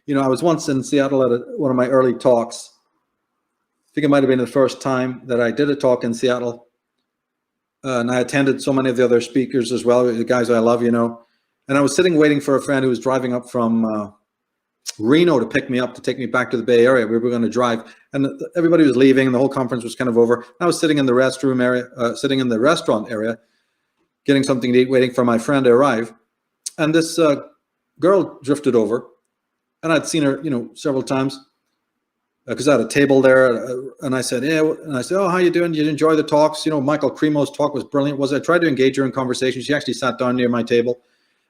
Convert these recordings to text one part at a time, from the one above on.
I was once in Seattle at one of my early talks. I think it might have been the first time that I did a talk in Seattle. And I attended so many of the other speakers as well, the guys I love, And I was sitting waiting for a friend who was driving up from Reno to pick me up, to take me back to the Bay Area. We were going to drive, and everybody was leaving, and the whole conference was kind of over. I was sitting in the restaurant area, getting something to eat, waiting for my friend to arrive. And this girl drifted over, and I'd seen her, several times, because I had a table there, and I said, yeah, and I said, oh, how you doing? Did you enjoy the talks? Michael Cremo's talk was brilliant. I tried to engage her in conversation. She actually sat down near my table.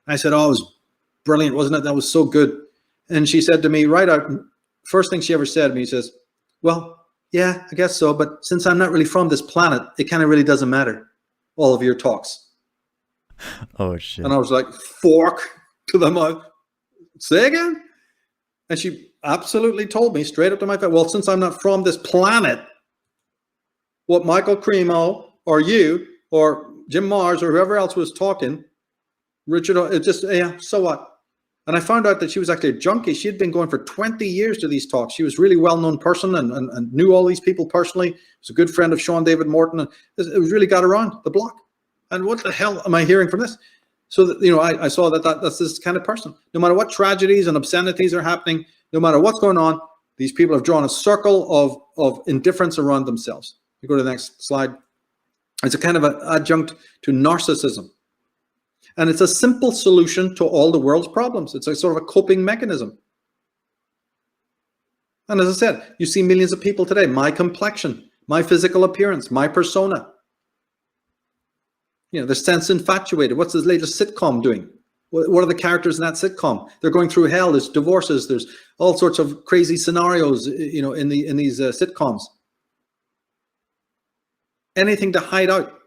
I said, oh, it was brilliant, wasn't it? That was so good. And she said to me right out, first thing she ever said to me, she says, well, yeah, I guess so. But since I'm not really from this planet, it kind of really doesn't matter, all of your talks. Oh, shit. And I was like, fork to the mouth. Say again? And she absolutely told me straight up to my face, well, since I'm not from this planet, what Michael Cremo or you or Jim Mars or whoever else was talking, Richard, so what? And I found out that she was actually a junkie. She had been going for 20 years to these talks. She was a really well-known person and knew all these people personally. Was a good friend of Sean David Morton. And it was really got around the block. And what the hell am I hearing from this? So that, I saw that's this kind of person. No matter what tragedies and obscenities are happening, no matter what's going on, these people have drawn a circle of indifference around themselves. You go to the next slide. It's a kind of an adjunct to narcissism. And it's a simple solution to all the world's problems. It's a sort of a coping mechanism. And as I said, you see millions of people today, my complexion, my physical appearance, my persona. They're sense infatuated. What's this latest sitcom doing? What are the characters in that sitcom? They're going through hell. There's divorces. There's all sorts of crazy scenarios, in these sitcoms. Anything to hide out.